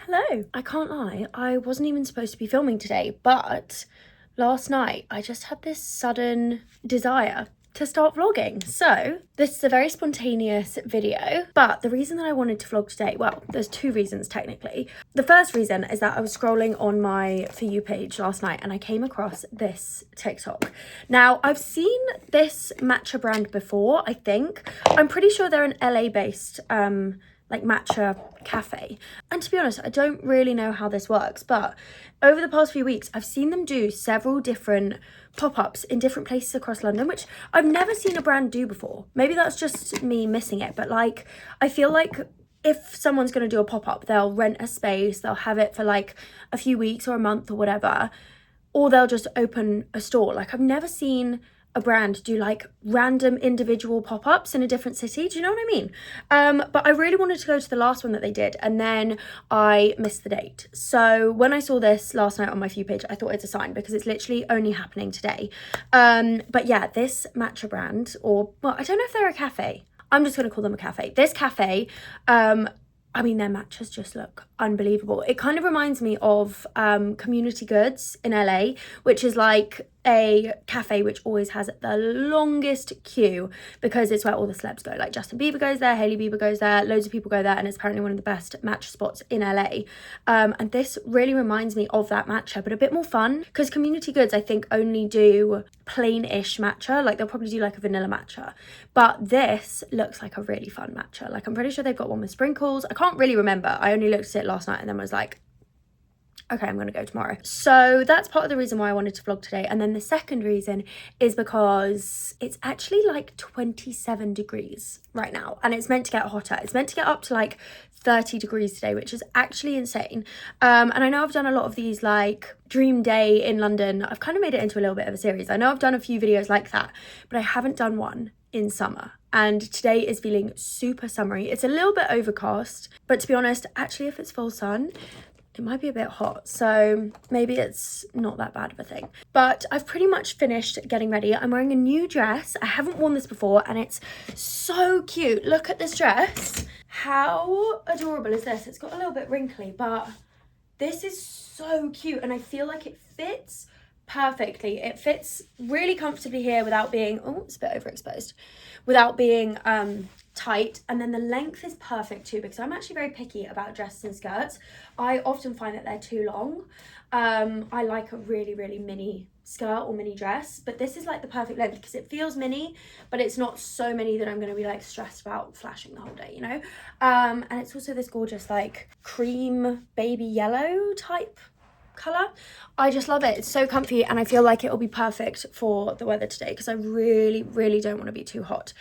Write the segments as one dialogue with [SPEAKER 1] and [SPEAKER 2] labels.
[SPEAKER 1] Hello. I can't lie, I wasn't even supposed to be filming today, but last night I just had this sudden desire to start vlogging. So this is a very spontaneous video, but the reason that I wanted to vlog today, well, there's two reasons technically. The first reason is that I was scrolling on my For You page last night and I came across this TikTok. Now, I've seen this matcha brand before, I think. I'm pretty sure they're an LA based like matcha cafe, and to be honest, I don't really know how this works, but over the past few weeks I've seen them do several different pop-ups in different places across London, which I've never seen a brand do before. Maybe that's just me missing it, but like I feel like if someone's going to do a pop-up, they'll rent a space, they'll have it for like a few weeks or a month or whatever, or they'll just open a store. Like I've never seen a brand do like random individual pop-ups in a different city. Do you know what I mean? But I really wanted to go to the last one that they did, and then I missed the date. So when I saw this last night on my For You page, I thought it's a sign because it's literally only happening today. But yeah, this matcha brand, or well, I don't know if they're a cafe. I'm just going to call them a cafe. This cafe, I mean, their matchas just look unbelievable. It kind of reminds me of Community Goods in LA, which is like a cafe which always has the longest queue because it's where all the celebs go. Like Justin Bieber goes there, Hailey Bieber goes there, loads of people go there, and it's apparently one of the best matcha spots in LA. And this really reminds me of that matcha, but a bit more fun, because Community Goods, I think, only do plain-ish matcha. Like they'll probably do like a vanilla matcha, but this looks like a really fun matcha. Like I'm pretty sure they've got one with sprinkles. I can't really remember. I only looked at it last night and then was like, okay, I'm gonna go tomorrow. So that's part of the reason why I wanted to vlog today. And then the second reason is because it's actually like 27 degrees right now, and it's meant to get hotter. It's meant to get up to like 30 degrees today, which is actually insane. And I know I've done a lot of these like dream day in London. I've kind of made it into a little bit of a series. I know I've done a few videos like that, but I haven't done one in summer, and today is feeling super summery. It's a little bit overcast, but to be honest, actually if it's full sun, it might be a bit hot, so maybe it's not that bad of a thing. But I've pretty much finished getting ready. I'm wearing a new dress. I haven't worn this before, and it's so cute. Look at this dress. How adorable is this? It's got a little bit wrinkly, but this is so cute, and I feel like it fits perfectly. It fits really comfortably here without being, oh, it's a bit overexposed, without being tight, and then the length is perfect too, because I'm actually very picky about dresses and skirts. I often find that they're too long. I like a really mini skirt or mini dress, but this is like the perfect length because it feels mini, but it's not so mini that I'm going to be like stressed about flashing the whole day, you know. And it's also this gorgeous like cream baby yellow type color. I just love it. It's so comfy, and I feel like it will be perfect for the weather today because I really don't want to be too hot.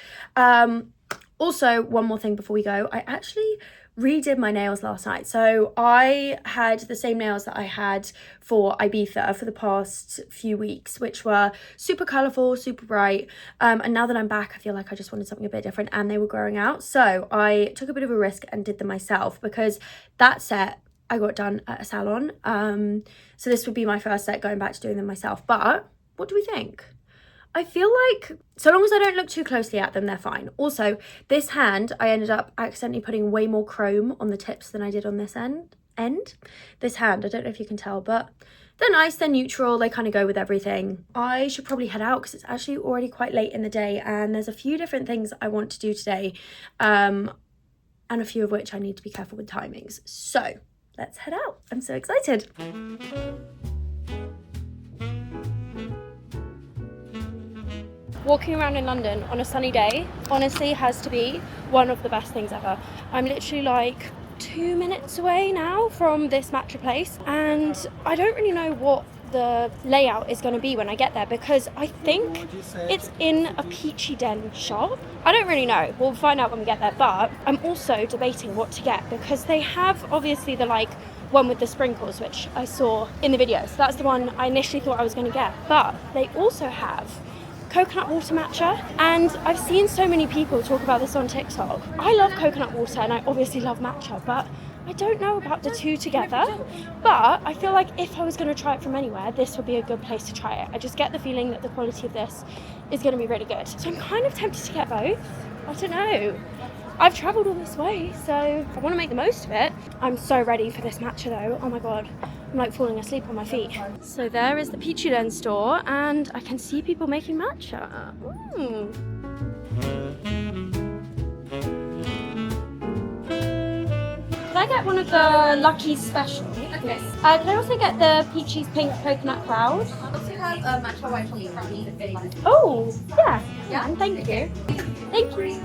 [SPEAKER 1] Also, one more thing before we go, I actually redid my nails last night. So I had the same nails that I had for Ibiza for the past few weeks, which were super colourful, super bright. And now that I'm back, I feel like I just wanted something a bit different, and they were growing out. So I took a bit of a risk and did them myself, because that set I got done at a salon. So this would be my first set going back to doing them myself. But what do we think? I feel like so long as I don't look too closely at them, they're fine. Also, this hand, I ended up accidentally putting way more chrome on the tips than I did on this end. This hand, I don't know if you can tell, but they're nice, they're neutral, they kind of go with everything. I should probably head out because it's actually already quite late in the day, and there's a few different things I want to do today, and a few of which I need to be careful with timings. So let's head out. I'm so excited. Walking around in London on a sunny day honestly has to be one of the best things ever. I'm literally like 2 minutes away now from this matcha place, and I don't really know what the layout is going to be when I get there, because I think it's in a peachy den shop. I don't really know. We'll find out when we get there, but I'm also debating what to get, because they have obviously the like one with the sprinkles, which I saw in the video, so that's the one I initially thought I was going to get, but they also have coconut water matcha, and I've seen so many people talk about this on TikTok. I love coconut water and I obviously love matcha, but I don't know about the two together. But I feel like if I was going to try it from anywhere, this would be a good place to try it. I just get the feeling that the quality of this is going to be really good, so I'm kind of tempted to get both. I don't know. I've travelled all this way, so I want to make the most of it. I'm so ready for this matcha though. Oh my god, I'm like falling asleep on my feet. So there is the Peachy Den store, and I can see people making matcha. Can I get one of the Lucky's special? Okay. Can I also get the Peachy's Pink Coconut Cloud?
[SPEAKER 2] I also have matcha white chocolate brownie.
[SPEAKER 1] Oh, yeah. Yeah, thank you. Thank you.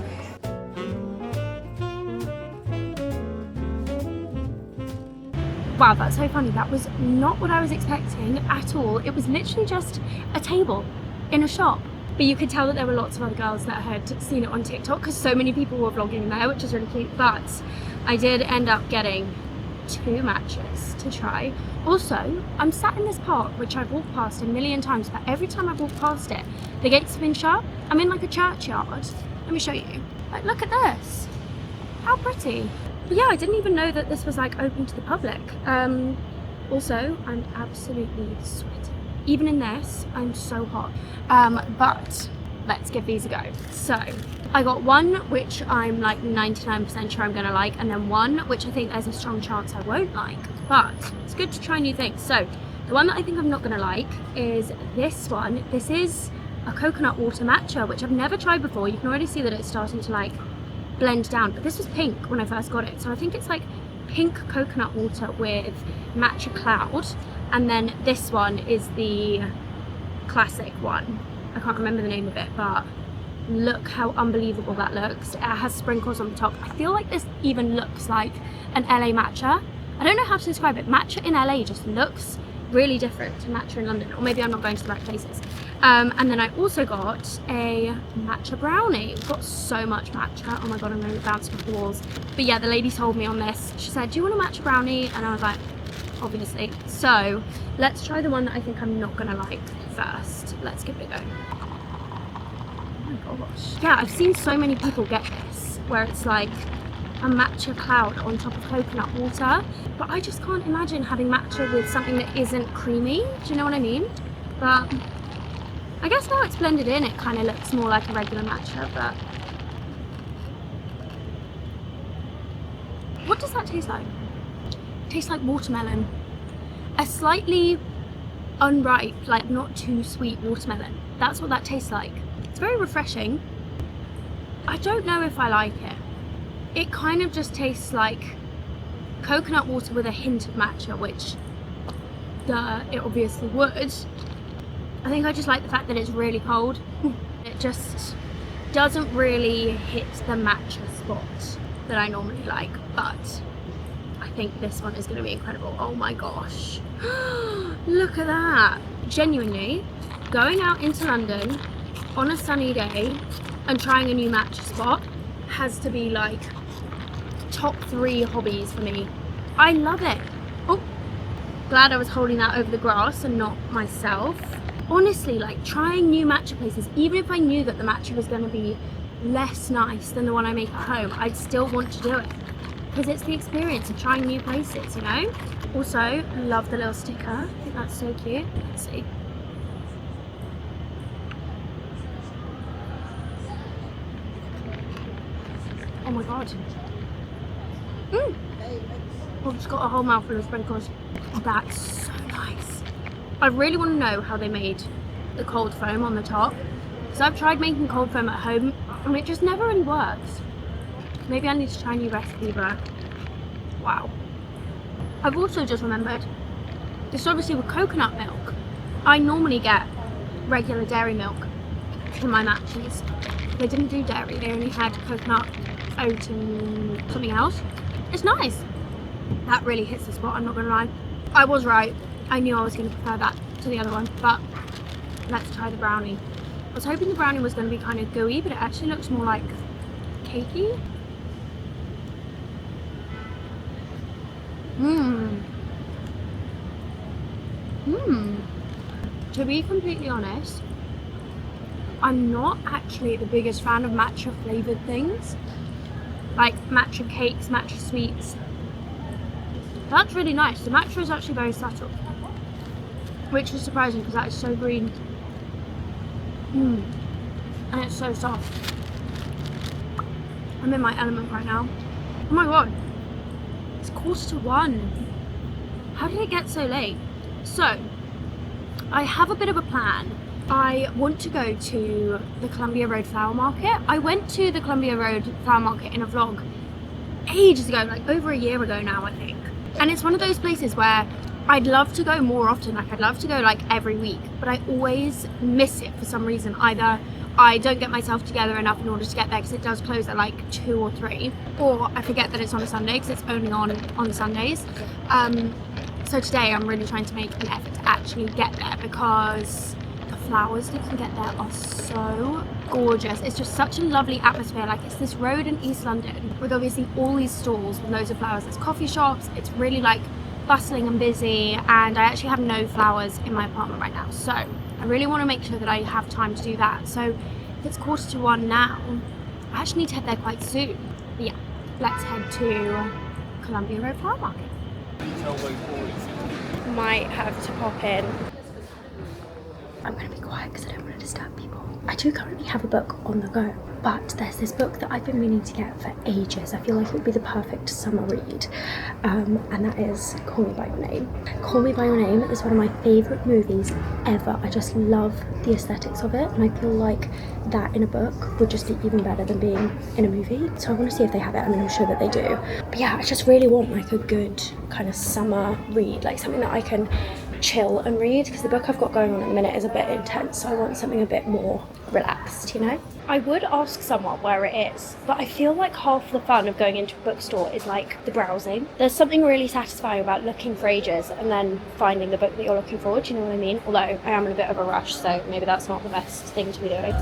[SPEAKER 1] Wow, that's so funny. That was not what I was expecting at all. It was literally just a table in a shop. But you could tell that there were lots of other girls that had seen it on TikTok because so many people were vlogging there, which is really cute. But I did end up getting 2 matchas to try. Also, I'm sat in this park, which I've walked past a million times, but every time I walk past it, the gates have been shut. I'm in like a churchyard. Let me show you. Like, look at this. How pretty. But yeah, I didn't even know that this was like open to the public. Also, I'm absolutely sweating. Even in this, I'm so hot. But let's give these a go. So I got one which I'm like 99% sure I'm gonna like, and then one which I think there's a strong chance I won't like, but it's good to try new things. So the one that I think I'm not gonna like is this one. This is a coconut water matcha, which I've never tried before. You can already see that it's starting to like blend down, but this was pink when I first got it, so I think it's like pink coconut water with matcha cloud, and then this one is the classic one. I can't remember the name of it, but look how unbelievable that looks. It has sprinkles on the top. I feel like this even looks like an LA matcha. I don't know how to describe it. Matcha in LA just looks really different to matcha in London, or maybe I'm not going to the right places. And then I also got a matcha brownie. We've got so much matcha. Oh my god, I'm going to bounce off the walls. But yeah, the lady told me on this. She said, do you want a matcha brownie? And I was like, obviously. So let's try the one that I think I'm not going to like first. Let's give it a go. Oh my gosh. Yeah, I've seen so many people get this, where it's like a matcha cloud on top of coconut water, but I just can't imagine having matcha with something that isn't creamy. Do you know what I mean? But I guess now it's blended in, it kind of looks more like a regular matcha. But what does that taste like? It tastes like watermelon. A slightly unripe, like not too sweet watermelon. That's what that tastes like. It's very refreshing. I don't know if I like it. It kind of just tastes like coconut water with a hint of matcha, which it obviously would. I think I just like the fact that it's really cold. It just doesn't really hit the matcha spot that I normally like, but I think this one is going to be incredible. Oh my gosh. Look at that. Genuinely, going out into London on a sunny day and trying a new matcha spot has to be like top 3 hobbies for me. I love it. Oh, glad I was holding that over the grass and not myself. Honestly, like trying new matcha places, even if I knew that the matcha was going to be less nice than the one I make at home, I'd still want to do it because it's the experience of trying new places, you know? Also, love the little sticker. I think that's so cute. Let's see. Oh my god. I've just got a whole mouthful of sprinkles. That's so nice. I really want to know how they made the cold foam on the top, because I've tried making cold foam at home and it just never really works. Maybe I need to try a new recipe, but wow. I've also just remembered, this is obviously with coconut milk. I normally get regular dairy milk in my matches. They didn't do dairy, they only had coconut, oat and something else. It's nice. That really hits the spot, I'm not gonna lie. I was right. I knew I was gonna prefer that to the other one, but let's try the brownie. I was hoping the brownie was gonna be kind of gooey, but it actually looks more like cakey. To be completely honest, I'm not actually the biggest fan of matcha flavoured things. Like matcha cakes, matcha sweets. That's really nice. The matcha is actually very subtle, which is surprising because that is so green. And it's so soft. I'm in my element right now. Oh my god, it's 1:45. How did it get so late? So, I have a bit of a plan. I want to go to the Columbia Road Flower Market. I went to the Columbia Road Flower Market in a vlog ages ago, like over a year ago now, I think. And it's one of those places where I'd love to go more often, like I'd love to go like every week, but I always miss it for some reason. Either I don't get myself together enough in order to get there because it does close at like 2 or 3, or I forget that it's on a Sunday because it's only on Sundays. So today I'm really trying to make an effort to actually get there because the flowers you can get there are so gorgeous. It's just such a lovely atmosphere. Like, it's this road in East London with obviously all these stalls with loads of flowers. There's coffee shops. It's really like bustling and busy, and I actually have no flowers in my apartment right now, so I really want to make sure that I have time to do that. So if it's 1:45 now, I actually need to head there quite soon. But yeah, let's head to Columbia Road Flower Market. Might have to pop in. I'm going to be quiet because I don't want to disturb people. I do currently have a book on the go, but there's this book that I've been meaning to get for ages. I feel like it would be the perfect summer read, and that is Call Me By Your Name. Call Me By Your Name is one of my favourite movies ever. I just love the aesthetics of it, and I feel like that in a book would just be even better than being in a movie. So I want to see if they have it. I mean, I'm sure that they do. But yeah, I just really want like a good kind of summer read, like something that I can chill and read, because the book I've got going on at the minute is a bit intense, so I want something a bit more relaxed, you know? I would ask someone where it is, but I feel like half the fun of going into a bookstore is like the browsing. There's something really satisfying about looking for ages and then finding the book that you're looking for, do you know what I mean? Although I am in a bit of a rush, so maybe that's not the best thing to be doing.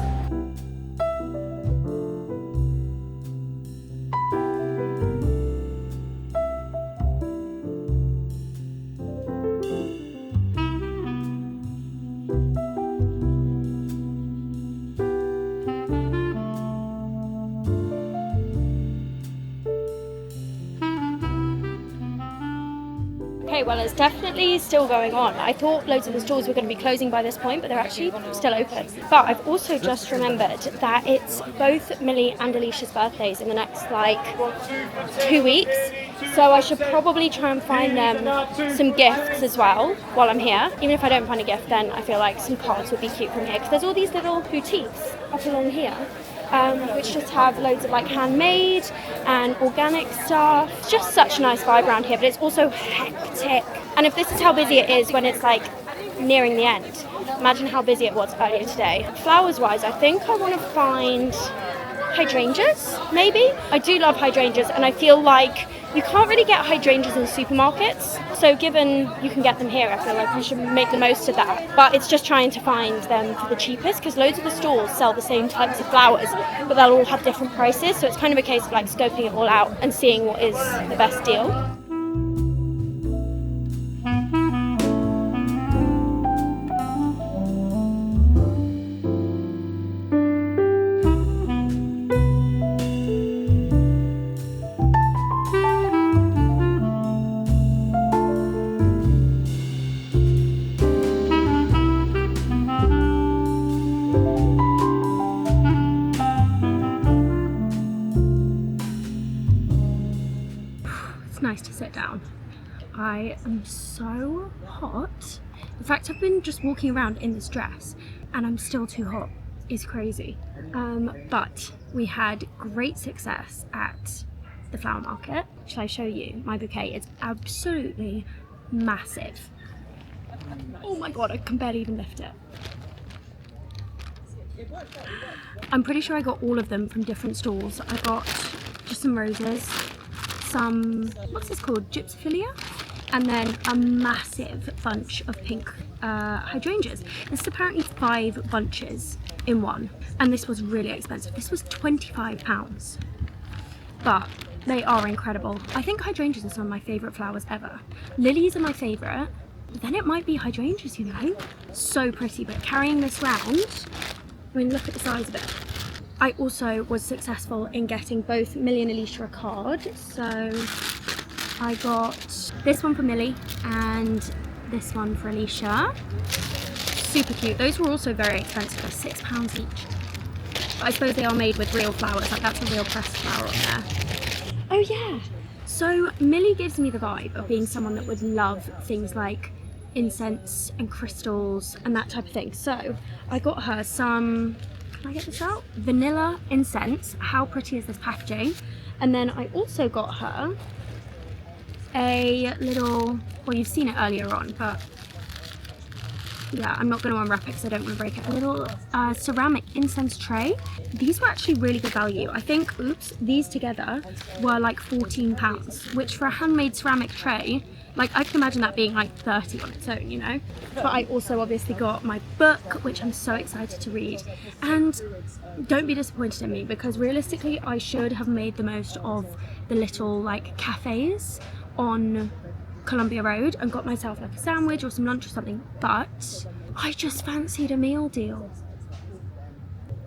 [SPEAKER 1] Okay, well, it's definitely still going on. I thought loads of the stores were going to be closing by this point, but they're actually still open. But I've also just remembered that it's both Millie and Alicia's birthdays in the next like 2 weeks, so I should probably try and find them some gifts as well while I'm here. Even if I don't find a gift, then I feel like some cards would be cute from here, because there's all these little boutiques up along here, which just have loads of like handmade and organic stuff. It's just such a nice vibe around here, but it's also hectic. And if this is how busy it is when it's like nearing the end, imagine how busy it was earlier today. Flowers wise, I think I want to find hydrangeas, maybe. I do love hydrangeas, and I feel like you can't really get hydrangeas in supermarkets, so given you can get them here, I feel like we should make the most of that. But it's just trying to find them for the cheapest, because loads of the stores sell the same types of flowers, but they'll all have different prices, so it's kind of a case of like scoping it all out and seeing what is the best deal. It's nice to sit down. I am so hot. In fact, I've been just walking around in this dress and I'm still too hot. It's crazy. But we had great success at the flower market. Shall I show you my bouquet? It's absolutely massive. Oh my god, I can barely even lift it. I'm pretty sure I got all of them from different stalls. I got just some roses, some, what's this called, gypsophilia, and then a massive bunch of pink hydrangeas. This is apparently 5 bunches in one, and this was really expensive. This was £25, but they are incredible. I think hydrangeas are some of my favourite flowers ever. Lilies are my favourite, but then it might be hydrangeas, you know? So pretty, but carrying this round, I mean, look at the size of it. I also was successful in getting both Millie and Alicia a card, so I got this one for Millie and this one for Alicia. Super cute. Those were also very expensive, like £6 each. But I suppose they are made with real flowers, like that's a real pressed flower on there. Oh yeah, so Millie gives me the vibe of being someone that would love things like incense and crystals and that type of thing. So I got her some, can I get this out? Vanilla incense. How pretty is this packaging? And then I also got her a little, well, you've seen it earlier on, but yeah, I'm not going to unwrap it because I don't want to break it. A little ceramic incense tray. These were actually really good value. I think, oops, these together were like £14, which for a handmade ceramic tray, like I can imagine that being like 30 on its own, you know. But I also obviously got my book, which I'm so excited to read. And don't be disappointed in me, because realistically I should have made the most of the little like cafes on Columbia Road and got myself like a sandwich or some lunch or something, but I just fancied a meal deal.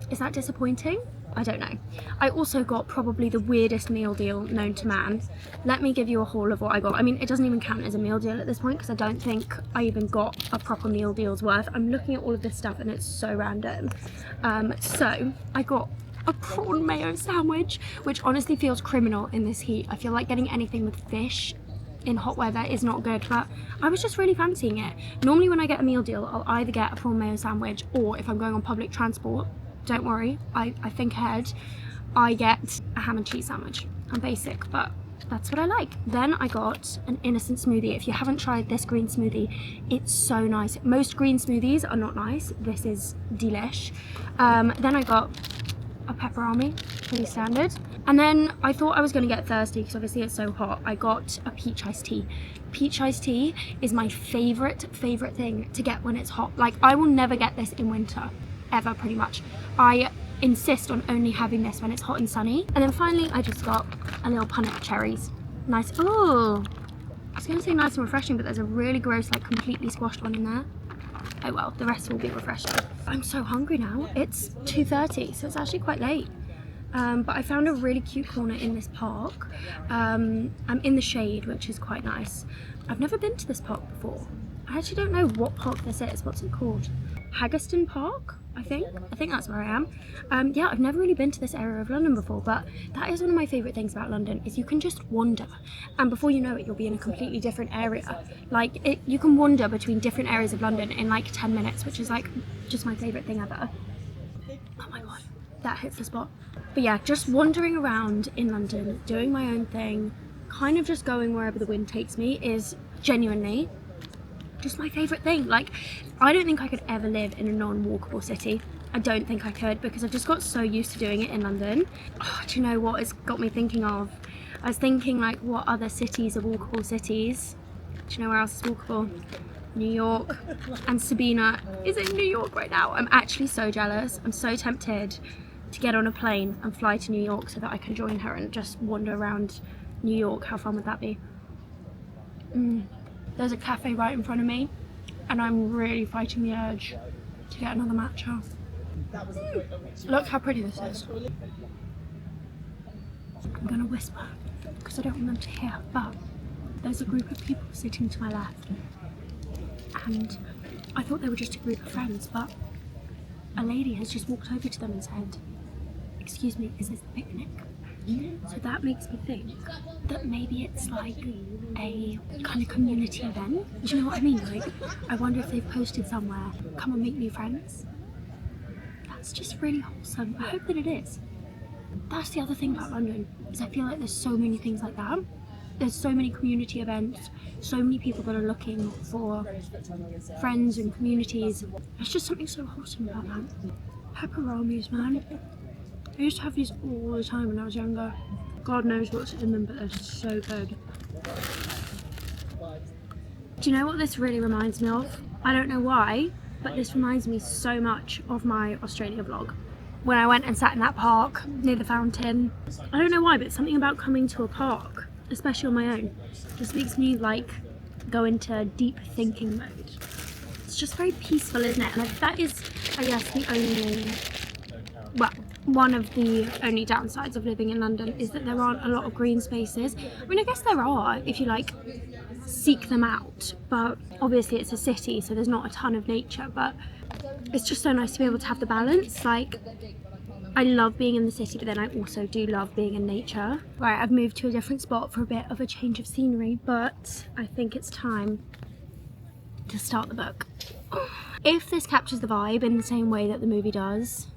[SPEAKER 1] Is that disappointing? I don't know. I also got probably the weirdest meal deal known to man. Let me give you a haul of what I got. I mean, it doesn't even count as a meal deal at this point because I don't think I even got a proper meal deal's worth. I'm looking at all of this stuff and it's so random. So I got a prawn mayo sandwich, which honestly feels criminal in this heat. I feel like getting anything with fish in hot weather is not good, but I was just really fancying it. Normally when I get a meal deal, I'll either get a prawn mayo sandwich, or if I'm going on public transport, don't worry, I think ahead, I get a ham and cheese sandwich. I'm basic, but that's what I like. Then I got an innocent smoothie. If you haven't tried this green smoothie, it's so nice. Most green smoothies are not nice. This is delish. Then I got a pepperoni, pretty standard. And then I thought I was going to get thirsty because obviously it's so hot. I got a peach iced tea. Peach iced tea is my favorite thing to get when it's hot. Like, I will never get this in winter, ever, pretty much. I insist on only having this when it's hot and sunny. And then finally I just got a little punnet of cherries. Nice. Oh, I was going to say nice and refreshing, but there's a really gross, like completely squashed one in there. Oh well, the rest will be refreshing. I'm so hungry now. It's 2:30, so it's actually quite late. But I found a really cute corner in this park. I'm in the shade, which is quite nice. I've never been to this park before. I actually don't know what park this is. What's it called? Haggerston Park, I think that's where I am. Yeah, I've never really been to this area of London before, but that is one of my favourite things about London, is you can just wander, and before you know it, you'll be in a completely different area. Like, you can wander between different areas of London in like 10 minutes, which is like just my favourite thing ever. Oh my god, that hits the spot. But yeah, just wandering around in London, doing my own thing, kind of just going wherever the wind takes me, is genuinely just my favourite thing. Like, I don't think I could ever live in a non-walkable city. I don't think I could, because I've just got so used to doing it in London. Oh, do you know what it's got me thinking of? I was thinking, like, what other cities are walkable cities? Do you know where else is walkable? New York. And Sabina is in New York right now. I'm actually so jealous. I'm so tempted to get on a plane and fly to New York so that I can join her and just wander around New York. How fun would that be? There's a cafe right in front of me, and I'm really fighting the urge to get another matcha. Look how pretty this is. I'm gonna whisper because I don't want them to hear, but there's a group of people sitting to my left, and I thought they were just a group of friends, but a lady has just walked over to them and said, "Excuse me, is this a picnic?" So that makes me think that maybe it's like a kind of community event. Do you know what I mean? Like, I wonder if they've posted somewhere, "Come and meet new friends." That's just really wholesome. I hope that it is. That's the other thing about London, is I feel like there's so many things like that. There's so many community events, so many people that are looking for friends and communities. There's just something so wholesome about that. Pepperonis, man. I used to have these all the time when I was younger. God knows what's in them, but they're so good. Do you know what this really reminds me of? I don't know why, but this reminds me so much of my Australia vlog. When I went and sat in that park near the fountain. I don't know why, but something about coming to a park, especially on my own, just makes me like go into deep thinking mode. It's just very peaceful, isn't it? Like, that is, I guess, the only, well, one of the only downsides of living in London is that there aren't a lot of green spaces. I mean, I guess there are if you like seek them out, but obviously it's a city, so there's not a ton of nature, but it's just so nice to be able to have the balance. Like, I love being in the city, but then I also do love being in nature. Right, I've moved to a different spot for a bit of a change of scenery, but I think it's time to start the book. If this captures the vibe in the same way that the movie does,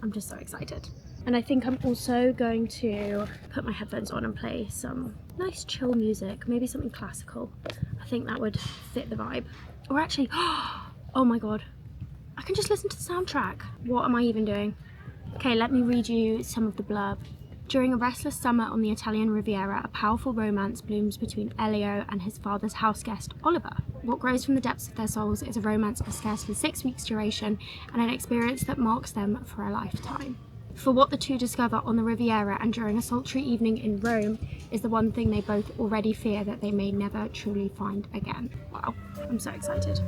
[SPEAKER 1] I'm just so excited. And I think I'm also going to put my headphones on and play some nice chill music, maybe something classical. I think that would fit the vibe. Or actually, oh my god, I can just listen to the soundtrack. What am I even doing? Okay, let me read you some of the blurb. During a restless summer on the Italian Riviera, a powerful romance blooms between Elio and his father's houseguest, Oliver. What grows from the depths of their souls is a romance of scarcely 6 weeks' duration and an experience that marks them for a lifetime. For what the two discover on the Riviera and during a sultry evening in Rome is the one thing they both already fear that they may never truly find again. Wow, I'm so excited.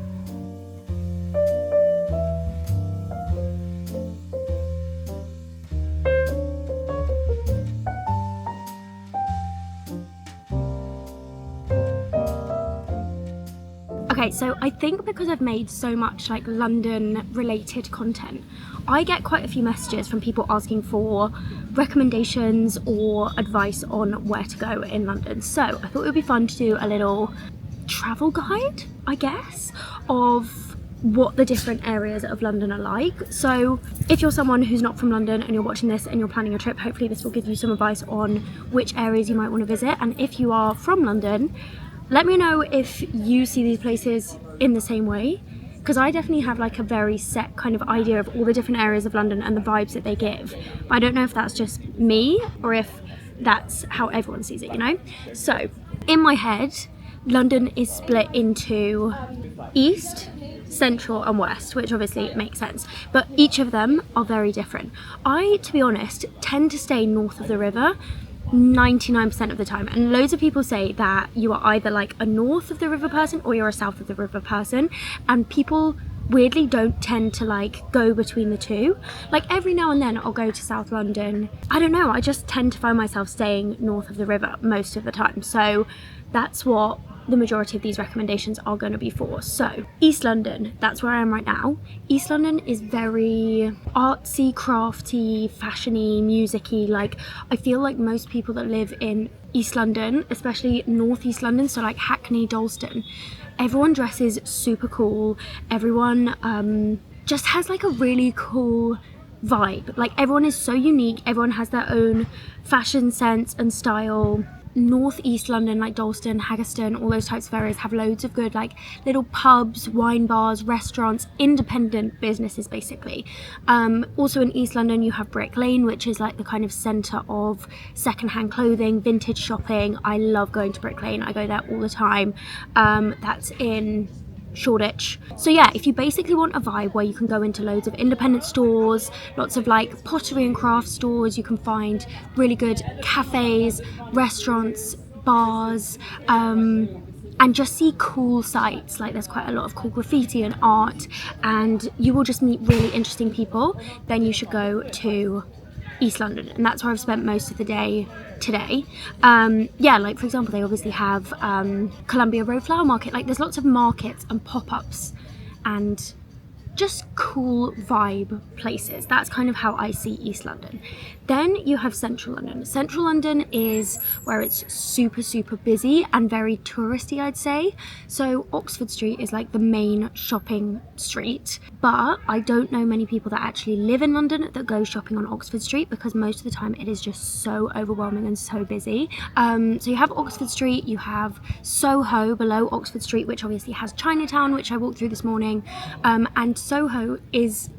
[SPEAKER 1] Okay, so I think because I've made so much like London related content, I get quite a few messages from people asking for recommendations or advice on where to go in London. So I thought it would be fun to do a little travel guide, I guess, of what the different areas of London are like. So if you're someone who's not from London and you're watching this and you're planning a trip, hopefully this will give you some advice on which areas you might want to visit. And if you are from London, let me know if you see these places in the same way, because I definitely have like a very set kind of idea of all the different areas of London and the vibes that they give. But I don't know if that's just me or if that's how everyone sees it, you know? So in my head, London is split into East, Central and West, which obviously makes sense, but each of them are very different. I, to be honest, tend to stay north of the river 99% of the time, and loads of people say that you are either like a north of the river person or you're a south of the river person, and people weirdly don't tend to like go between the two. Like every now and then I'll go to South London. I don't know, I just tend to find myself staying north of the river most of the time, so that's what the majority of these recommendations are going to be for. So East London, that's where I am right now. East London is very artsy, crafty, fashiony, musicy. Like I feel like most people that live in East London, especially North East London, so like Hackney, Dalston, everyone dresses super cool. Everyone just has like a really cool vibe. Like everyone is so unique, everyone has their own fashion sense and style. North East London, like Dalston, Haggerston, all those types of areas have loads of good like little pubs, wine bars, restaurants, independent businesses basically. Also in East London you have Brick Lane, which is like the kind of centre of secondhand clothing, vintage shopping. I love going to Brick Lane, I go there all the time. That's in Shoreditch. So yeah, if you basically want a vibe where you can go into loads of independent stores, lots of like pottery and craft stores, you can find really good cafes, restaurants, bars, and just see cool sights. Like there's quite a lot of cool graffiti and art, and you will just meet really interesting people, then you should go to East London, and that's where I've spent most of the day today. Yeah, like for example, they obviously have Columbia Road Flower Market. Like there's lots of markets and pop-ups and just cool vibe places. That's kind of how I see East London. Then you have Central London. Central London is where it's super busy and very touristy, I'd say. So Oxford Street is like the main shopping street, but I don't know many people that actually live in London that go shopping on Oxford Street, because most of the time it is just so overwhelming and so busy. So you have Oxford Street, you have Soho below Oxford Street, which obviously has Chinatown, which I walked through this morning, and Soho is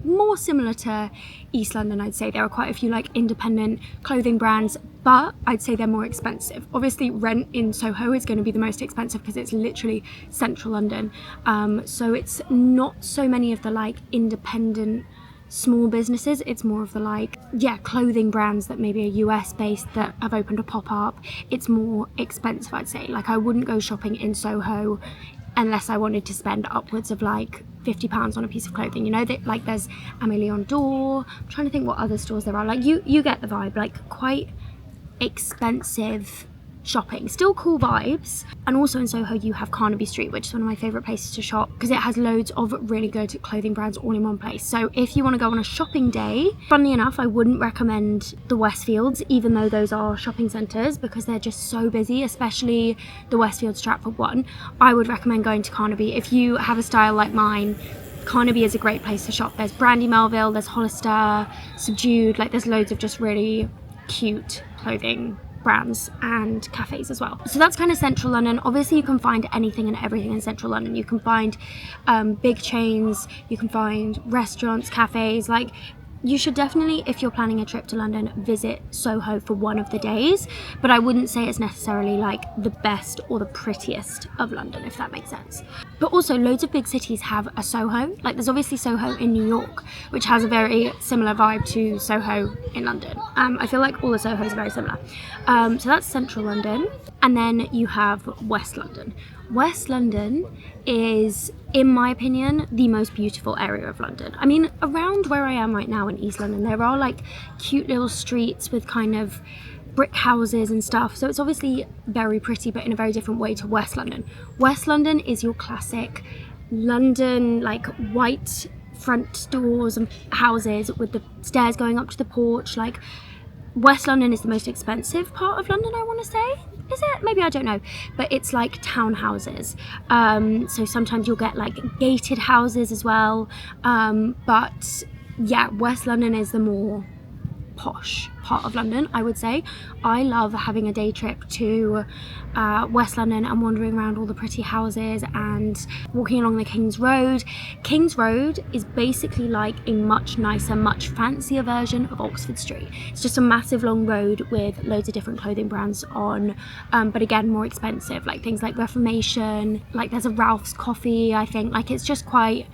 [SPEAKER 1] more similar to East London, I'd say. There are quite a few like independent clothing brands, but I'd say they're more expensive. Obviously rent in Soho is going to be the most expensive because it's literally central London. So it's not so many of the like independent small businesses, it's more of the like, yeah, clothing brands that maybe are US based that have opened a pop-up. It's more expensive, I'd say. Like I wouldn't go shopping in Soho unless I wanted to spend upwards of like £50 on a piece of clothing, you know, that like there's Amélie d'Or. I'm trying to think what other stores there are. Like you get the vibe, like quite expensive shopping. Still cool vibes. And also in Soho you have Carnaby Street, which is one of my favourite places to shop because it has loads of really good clothing brands all in one place. So if you want to go on a shopping day, funnily enough, I wouldn't recommend the Westfields, even though those are shopping centres, because they're just so busy, especially the Westfield Stratford one. I would recommend going to Carnaby. If you have a style like mine, Carnaby is a great place to shop. There's Brandy Melville, there's Hollister, Subdued, like there's loads of just really cute clothing brands and cafes as well. So that's kind of central London. Obviously you can find anything and everything in central London. You can find big chains, you can find restaurants, cafes, like you should definitely, if you're planning a trip to London, visit Soho for one of the days, but I wouldn't say it's necessarily like the best or the prettiest of London, if that makes sense. But also loads of big cities have a Soho. Like there's obviously Soho in New York, which has a very similar vibe to Soho in London. I feel like all the Sohos are very similar. So that's central London. And then you have West London. West London is, in my opinion, the most beautiful area of London. I mean, around where I am right now in East London, there are like cute little streets with kind of brick houses and stuff. So it's obviously very pretty, but in a very different way to West London. West London is your classic London, like white front doors and houses with the stairs going up to the porch. Like West London is the most expensive part of London, I want to say. Is it? Maybe, I don't know. But it's like townhouses. So sometimes you'll get like gated houses as well. But yeah, West London is the more posh part of London, I would say. I love having a day trip to West London and wandering around all the pretty houses and walking along the King's Road. King's Road is basically like a much nicer, much fancier version of Oxford Street. It's just a massive long road with loads of different clothing brands on, but again more expensive, like things like Reformation, like there's a Ralph's Coffee, I think. Like it's just quite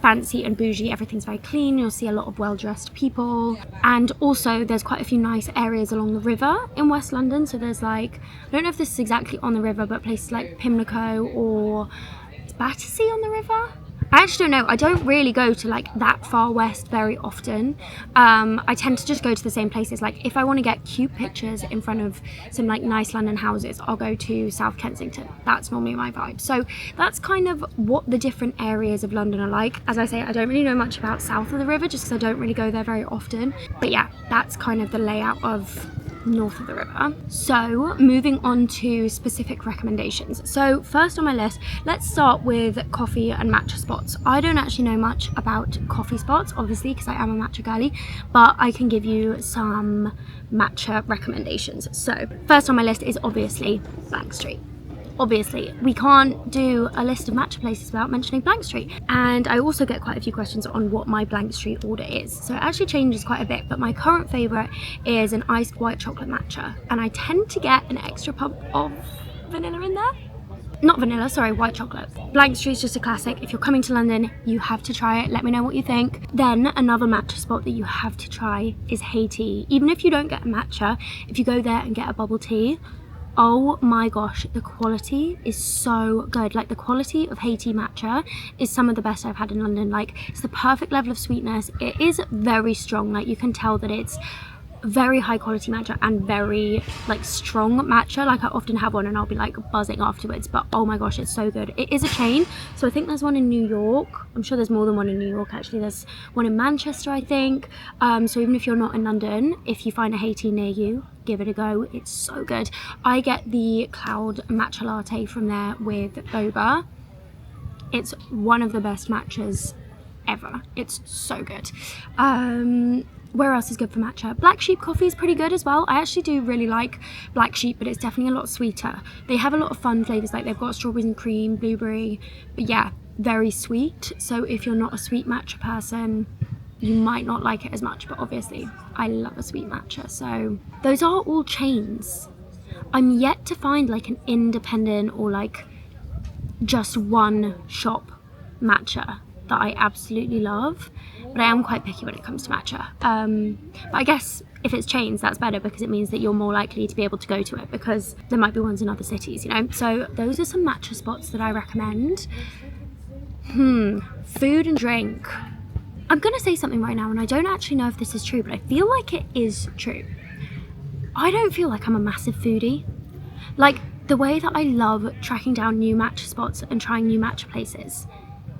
[SPEAKER 1] fancy and bougie. Everything's very clean. You'll see a lot of well-dressed people, and also there's quite a few nice areas along the river in West London. So there's like, I don't know if this is exactly on the river, but places like Pimlico or Battersea on the river. I actually don't know. I don't really go to like that far west very often. I tend to just go to the same places. Like if I want to get cute pictures in front of some like nice London houses, I'll go to South Kensington. That's normally my vibe. So that's kind of what the different areas of London are like. As I say, I don't really know much about south of the river just because I don't really go there very often. But yeah, that's kind of the layout of north of the river. So moving on to specific recommendations. So first on my list, let's start with coffee and matcha spots. I don't actually know much about coffee spots, obviously, because I am a matcha girly, but I can give you some matcha recommendations. So first on my list is obviously Blank Street. Obviously, we can't do a list of matcha places without mentioning Blank Street. And I also get quite a few questions on what my Blank Street order is. So it actually changes quite a bit, but my current favourite is an iced white chocolate matcha. And I tend to get an extra pump of vanilla in there. Not vanilla, sorry, white chocolate. Blank Street's just a classic. If you're coming to London, you have to try it. Let me know what you think. Then another matcha spot that you have to try is Haiti. Even if you don't get a matcha, if you go there and get a bubble tea, oh my gosh, the quality is so good. Like the quality of Haiti matcha is some of the best I've had in London. Like it's the perfect level of sweetness. It is very strong. Like you can tell that it's very high quality matcha and very like strong matcha. Like I often have one and I'll be like buzzing afterwards, but oh my gosh, it's so good. It is a chain, so I think there's one in New York. I'm sure there's more than one in New York actually. There's one in Manchester, I think. So even if you're not in London, if you find a Haiti near you, give it a go. It's so good. I get the cloud matcha latte from there with boba. It's one of the best matchas ever. It's so good. Where else is good for matcha? Black Sheep coffee is pretty good as well. I actually do really like Black Sheep, but it's definitely a lot sweeter. They have a lot of fun flavours, like they've got strawberries and cream, blueberry, but yeah, very sweet. So if you're not a sweet matcha person, you might not like it as much, but obviously I love a sweet matcha. So those are all chains. I'm yet to find like an independent or like just one shop matcha that I absolutely love, but I am quite picky when it comes to matcha. But I guess if it's chains, that's better because it means that you're more likely to be able to go to it because there might be ones in other cities, you know? So those are some matcha spots that I recommend. Food and drink. I'm gonna say something right now and I don't actually know if this is true, but I feel like it is true. I don't feel like I'm a massive foodie. Like, the way that I love tracking down new matcha spots and trying new matcha places,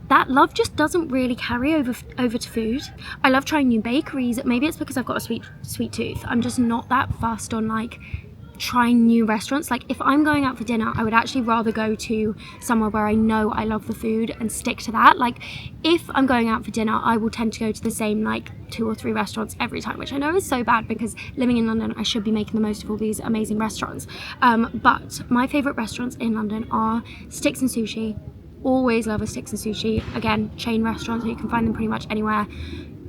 [SPEAKER 1] that love just doesn't really carry over to food. I love trying new bakeries. Maybe it's because I've got a sweet tooth. I'm just not that fussed on like trying new restaurants. Like, if I'm going out for dinner, I would actually rather go to somewhere where I know I love the food and stick to that. Like, if I'm going out for dinner, I will tend to go to the same like 2 or 3 restaurants every time, which I know is so bad because living in London, I should be making the most of all these amazing restaurants. But my favourite restaurants in London are Sticks and Sushi. Always love a Sticks and Sushi. Again, chain restaurants, you can find them pretty much anywhere.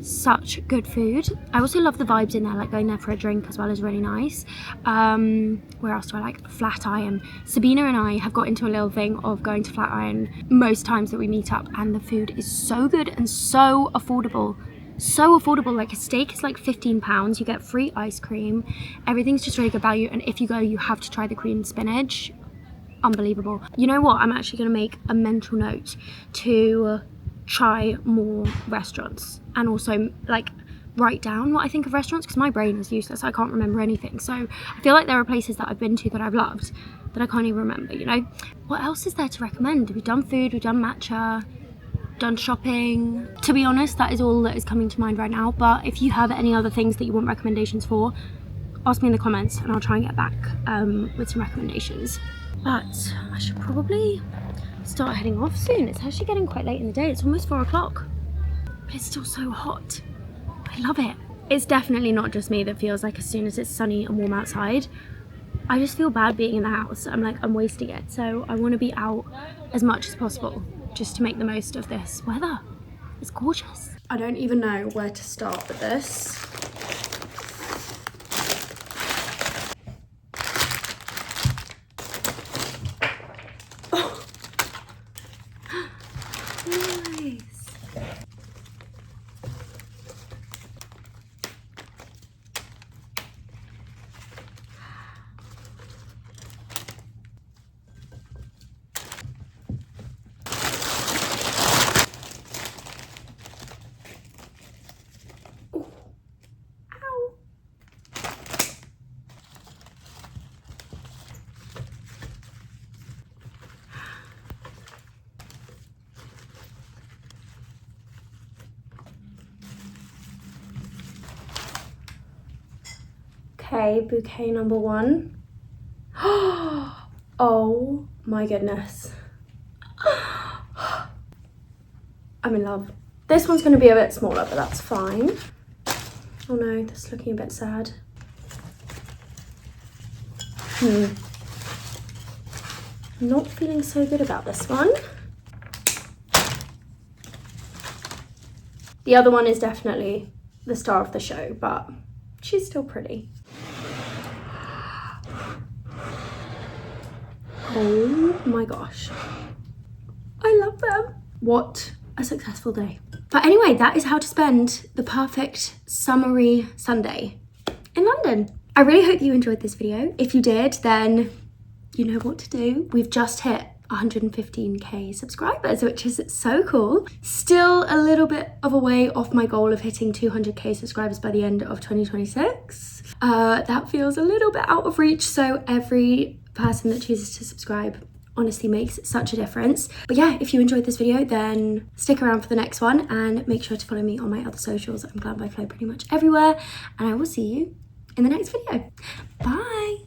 [SPEAKER 1] Such good food. I also love the vibes in there, like going there for a drink as well is really nice. Where else do I like? Flatiron. Sabina and I have got into a little thing of going to Flatiron most times that we meet up, and the food is so good and so affordable. So affordable. Like, a steak is like £15, you get free ice cream, everything's just really good value, and if you go, you have to try the creamed spinach. Unbelievable. You know what, I'm actually going to make a mental note to try more restaurants and also like write down what I think of restaurants, because my brain is useless, I can't remember anything. So I feel like there are places that I've been to that I've loved that I can't even remember, you know. What else is there to recommend? We've done food, we've done matcha, done shopping. To be honest, that is all that is coming to mind right now, but if you have any other things that you want recommendations for, ask me in the comments and I'll try and get back with some recommendations. But I should probably start heading off soon. It's actually getting quite late in the day. It's almost 4 o'clock, but it's still so hot. I love it. It's definitely not just me that feels like as soon as it's sunny and warm outside, I just feel bad being in the house. I'm like, I'm wasting it. So I want to be out as much as possible just to make the most of this weather. It's gorgeous. I don't even know where to start with this. Okay, bouquet number 1. Oh my goodness. I'm in love. This one's going to be a bit smaller, but that's fine. Oh no, that's looking a bit sad. I'm not feeling so good about this one. The other one is definitely the star of the show, but she's still pretty. Oh my gosh. I love them. What a successful day. But anyway, that is how to spend the perfect summery Sunday in London. I really hope you enjoyed this video. If you did, then you know what to do. We've just hit 115k subscribers, which is so cool. Still a little bit of a way off my goal of hitting 200k subscribers by the end of 2026. That feels a little bit out of reach, so every person that chooses to subscribe honestly makes such a difference. But yeah, if you enjoyed this video, then stick around for the next one and make sure to follow me on my other socials. I'm glambyflo pretty much everywhere, and I will see you in the next video. Bye.